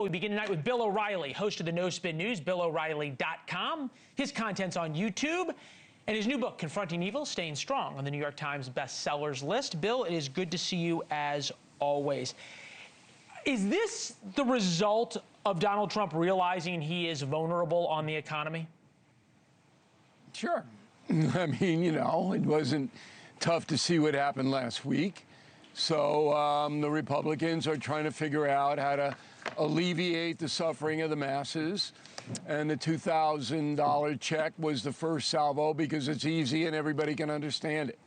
We begin tonight with Bill O'Reilly, host of the No Spin News, BillO'Reilly.com. His content's on YouTube, and his new book, Confronting Evil, Staying Strong, on the New York Times bestsellers list. Bill, it is good to see you as always. Is this the result of Donald Trump realizing he is vulnerable on the economy? Sure. I mean, you know, it wasn't tough to see what happened last week. So the Republicans are trying to figure out how to alleviate the suffering of the masses. And the $2,000 check was the first salvo because it's easy and everybody can understand it.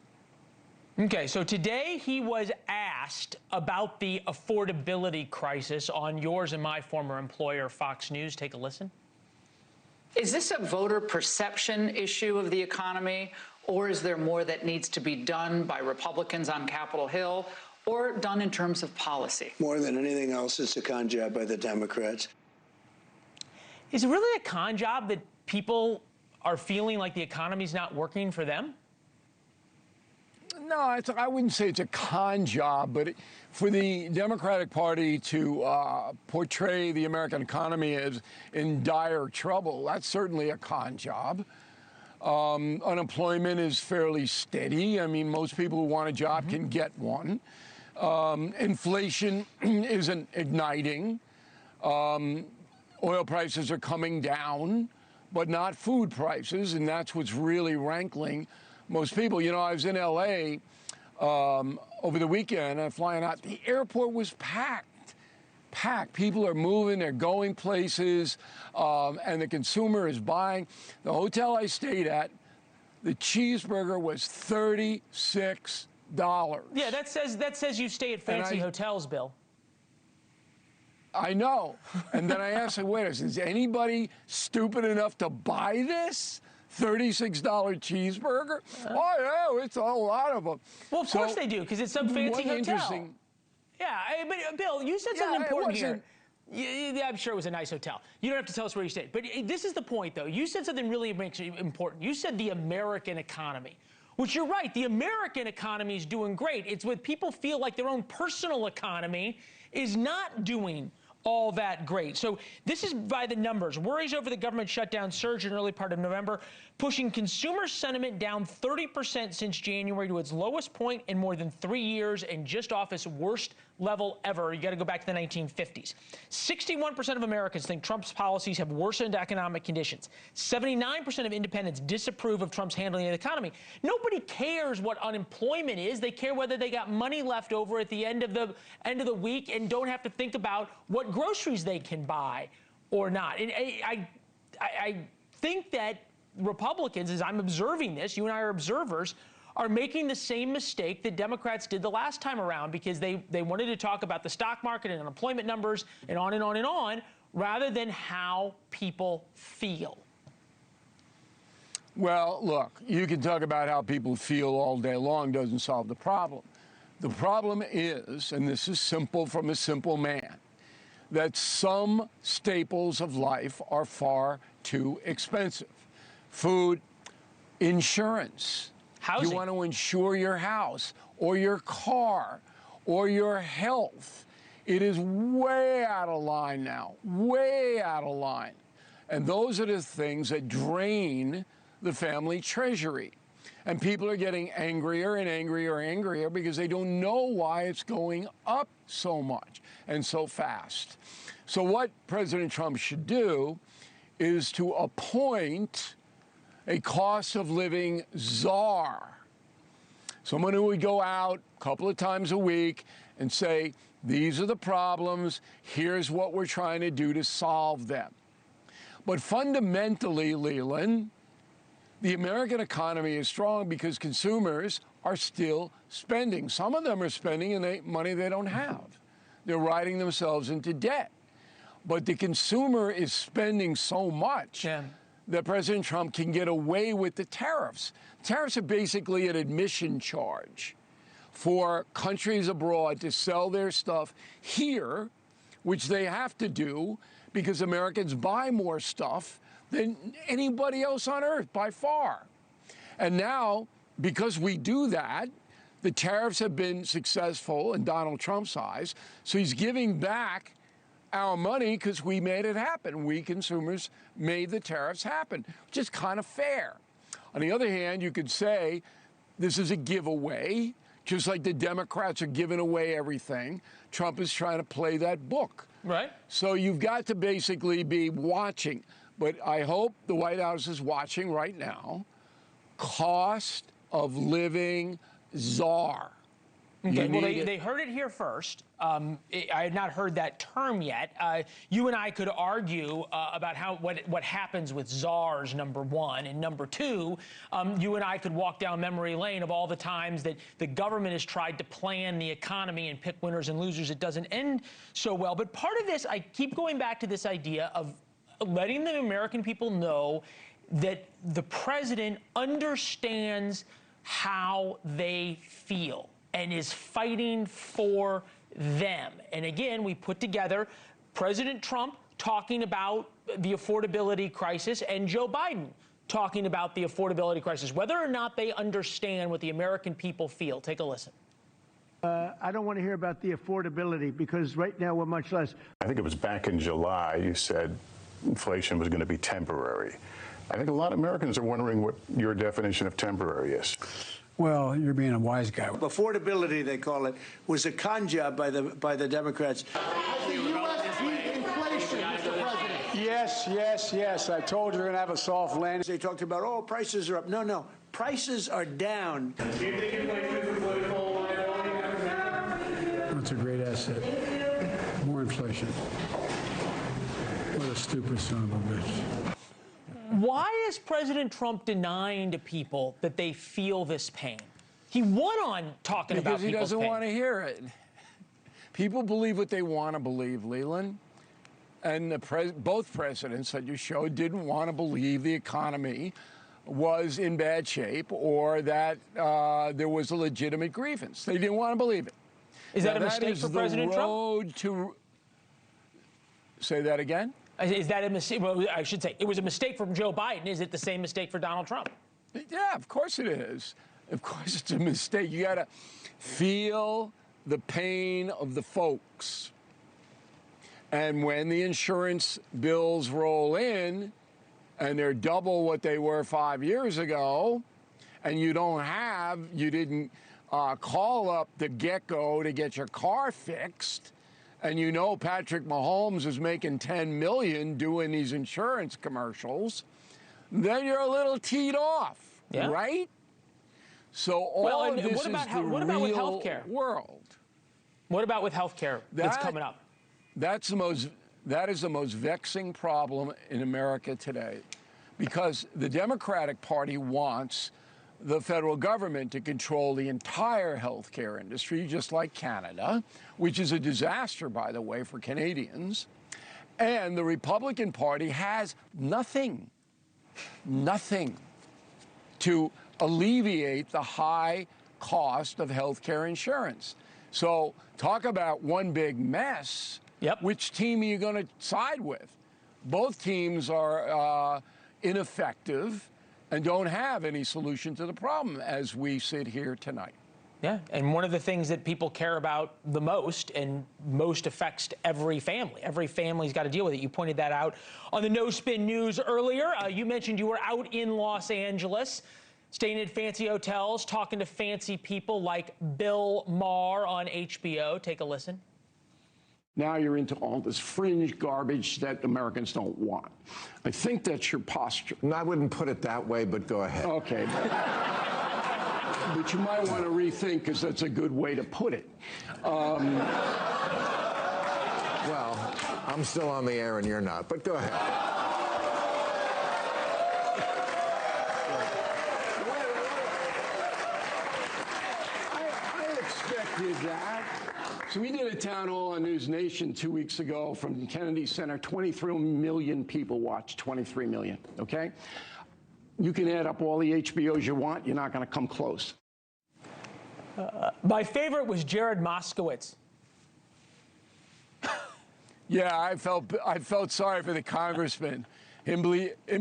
Okay, so today he was asked about the affordability crisis on yours and my former employer, Fox News. Take a listen. Is this a voter perception issue of the economy, or is there more that needs to be done by Republicans on Capitol Hill or done in terms of policy? More than anything else, it's a con job by the Democrats. Is it really a con job that people are feeling like the economy's not working for them? No, I wouldn't say it's a con job, but for the Democratic Party to portray the American economy as in dire trouble, that's certainly a con job. Unemployment is fairly steady. I mean, most people who want a job can get one. Inflation isn't igniting. Oil prices are coming down, but not food prices, and that's what's really rankling most people. You know, I was in L.A. Over the weekend, I'm flying out. The airport was packed. People are moving, they're going places, and the consumer is buying. The hotel I stayed at, the cheeseburger was $36. Yeah, that says you stay at fancy hotels, Bill. I know. And then I asked him, wait, is anybody stupid enough to buy this $36 cheeseburger? Oh, yeah, it's a lot of them. Well, of course they do, because it's some fancy hotel. Yeah, but Bill, you said something important here. Yeah, I'm sure it was a nice hotel. You don't have to tell us where you stayed. But this is the point, though. You said something really important. You said the American economy, which you're right. The American economy is doing great. It's when people feel like their own personal economy is not doing all that great. So this is by the numbers. Worries over the government shutdown surged in early part of November, pushing consumer sentiment down 30% since January to its lowest point in more than 3 years and just off its worst level ever. You got to go back to the 1950s. 61% of Americans think Trump's policies have worsened economic conditions. 79% of independents disapprove of Trump's handling of the economy. Nobody cares what unemployment is. They care whether they got money left over at the end of the week and don't have to think about what groceries they can buy or not. And I think that Republicans, as I'm observing this, you and I are observers, are making the same mistake that Democrats did the last time around, because they wanted to talk about the stock market and unemployment numbers and on and on and on, rather than how people feel. Well, look, you can talk about how people feel all day long, doesn't solve the problem. The problem is, and this is simple from a simple man, that some staples of life are far too expensive. Food, insurance. Housing. You want to insure your house or your car or your health. It is way out of line now, way out of line. And those are the things that drain the family treasury. And people are getting angrier and angrier and angrier because they don't know why it's going up so much and so fast. So what President Trump should do is to appoint a cost of living czar, someone who would go out a couple of times a week and say, these are the problems, here's what we're trying to do to solve them. But fundamentally, Leland, the American economy is strong because consumers are still spending. Some of them are spending money they don't have. They're writing themselves into debt. But the consumer is spending so much that President Trump can get away with the tariffs. Tariffs are basically an admission charge for countries abroad to sell their stuff here, which they have to do because Americans buy more stuff than anybody else on earth by far. And now, because we do that, the tariffs have been successful in Donald Trump's eyes, so he's giving back our money because we made it happen. We consumers made the tariffs happen, which is kind of fair. On the other hand, you could say this is a giveaway, just like the Democrats are giving away everything. Trump is trying to play that book. Right. So you've got to basically be watching. But I hope the White House is watching right now. Cost of living czar. Okay, well, they heard it here first. I had not heard that term yet. You and I could argue about what happens with czars, number one. And number two, you and I could walk down memory lane of all the times that the government has tried to plan the economy and pick winners and losers. It doesn't end so well. But part of this, I keep going back to this idea of letting the American people know that the president understands how they feel and is fighting for them. And again, we put together President Trump talking about the affordability crisis and Joe Biden talking about the affordability crisis, whether or not they understand what the American people feel. Take a listen. I don't want to hear about the affordability because right now we're much less. I think it was back in July you said inflation was going to be temporary. I think a lot of Americans are wondering what your definition of temporary is. Well, you're being a wise guy. Affordability, they call it, was a con job by the Democrats. Has the U.S. beat inflation, Mr. President? Yes. I told you we're going to have a soft landing. They talked about, oh, prices are up. No, prices are down. That's a great asset. More inflation. What a stupid son of a bitch. Why is President Trump denying to people that they feel this pain? He won on talking about people's pain. Because he doesn't want to hear it. People believe what they want to believe, Leland. And both presidents that you showed didn't want to believe the economy was in bad shape or that there was a legitimate grievance. They didn't want to believe it. Is that a mistake for President Trump? Say that again? Is that a mistake? Well, I should say it was a mistake from Joe Biden. Is it the same mistake for Donald Trump? Yeah, of course it is. Of course it's a mistake. You got to feel the pain of the folks. And when the insurance bills roll in and they're double what they were 5 years ago, and you didn't call up the get-go to get your car fixed, and you know Patrick Mahomes is making $10 million doing these insurance commercials, then you're a little teed off, right? So all of this is the real world. What about with health care that's coming up? That is the most vexing problem in America today, because the Democratic Party wants the federal government to control the entire healthcare industry, just like Canada, which is a disaster, by the way, for Canadians. And the Republican Party has nothing to alleviate the high cost of healthcare insurance. So talk about one big mess. Yep. Which team are you going to side with? Both teams are ineffective and don't have any solution to the problem as we sit here tonight. Yeah, and one of the things that people care about the most and most affects every family. Every family's got to deal with it. You pointed that out on the No Spin News earlier. You mentioned you were out in Los Angeles, staying in fancy hotels, talking to fancy people like Bill Maher on HBO. Take a listen. Now you're into all this fringe garbage that Americans don't want. I think that's your posture. No, I wouldn't put it that way, but go ahead. Okay. But you might want to rethink, because that's a good way to put it. Well, I'm still on the air and you're not, but go ahead. I expected that. So we did a town hall on NewsNation 2 weeks ago from Kennedy Center. 23 million people watched, 23 million, okay? You can add up all the HBOs you want. You're not going to come close. My favorite was Jared Moskowitz. Yeah, I felt sorry for the congressman in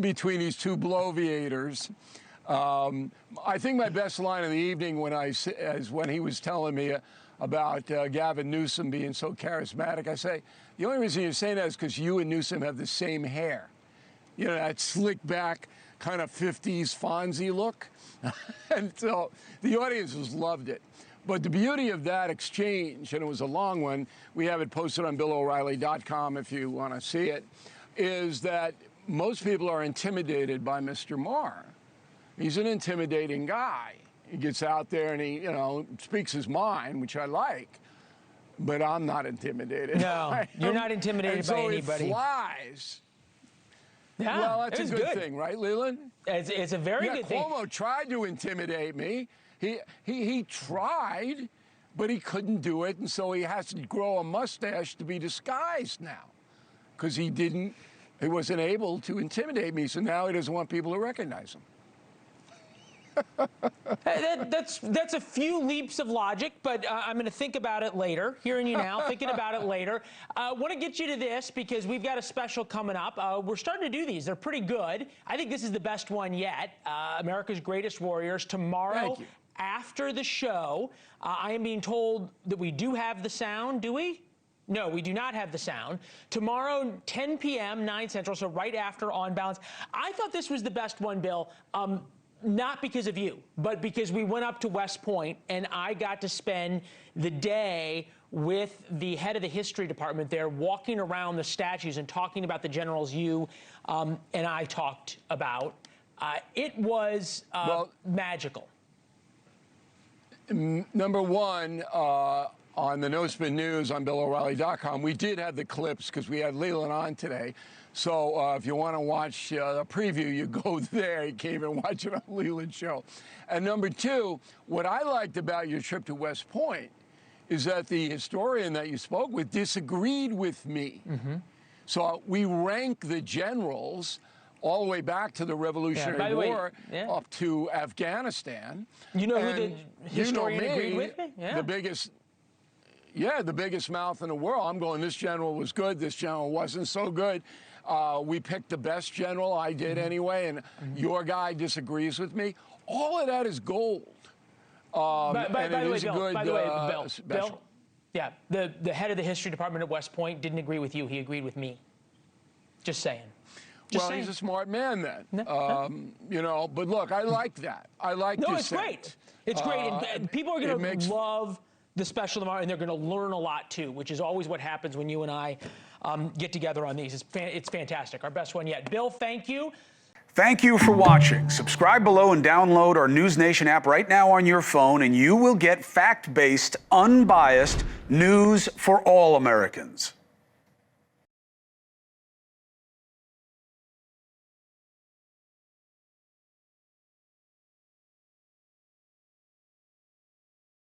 between these two bloviators. I think my best line of the evening is when he was telling me about Gavin Newsom being so charismatic. I say, the only reason you're saying that is because you and Newsom have the same hair. You know, that slick back, kind of 50s Fonzie look. And so the audiences loved it. But the beauty of that exchange, and it was a long one, we have it posted on BillO'Reilly.com if you want to see it, is that most people are intimidated by Mr. Maher. He's an intimidating guy. He gets out there and he, you know, speaks his mind, which I like, but I'm not intimidated. No, you're not intimidated by anybody. It flies. Yeah, well, that's a good thing, right, Leland? It's a very good thing. Cuomo tried to intimidate me. He tried, but he couldn't do it, and so he has to grow a mustache to be disguised now, because he wasn't able to intimidate me, so now he doesn't want people to recognize him. That's a few leaps of logic, but I'm going to think about it later. Hearing you now, thinking about it later. I want to get you to this because we've got a special coming up. We're starting to do these. They're pretty good. I think this is the best one yet. America's Greatest Warriors. Tomorrow, after the show, I am being told that we do have the sound. Do we? No, we do not have the sound. Tomorrow, 10 p.m., 9 Central, so right after On Balance. I thought this was the best one, Bill. Not because of you, but because we went up to West Point and I got to spend the day with the head of the history department there, walking around the statues and talking about the generals you and I talked about. It was magical. Number one, on the No Spin News on BillO'Reilly.com, we did have the clips because we had Leland on today. So if you want to watch a preview, you go there. You can't even watch it on Leland's show. And number two, what I liked about your trip to West Point is that the historian that you spoke with disagreed with me. Mm-hmm. So we rank the generals all the way back to the Revolutionary War up to Afghanistan. You know who the historian agreed with me? Yeah. The biggest mouth in the world. I'm going, this general was good, this general wasn't so good. We picked the best general, I did anyway, and your guy disagrees with me. All of that is gold. By the way, Bill, yeah, the head of the history department at West Point didn't agree with you. He agreed with me. Just saying. He's a smart man then. You know, but look, I like that. I like this. No, it's great. It's great. And people are going to love the special tomorrow, and they're going to learn a lot too, which is always what happens when you and I get together on these. It's fantastic. Our best one yet. Bill, thank you. Thank you for watching. Subscribe below and download our NewsNation app right now on your phone, and you will get fact-based, unbiased news for all Americans.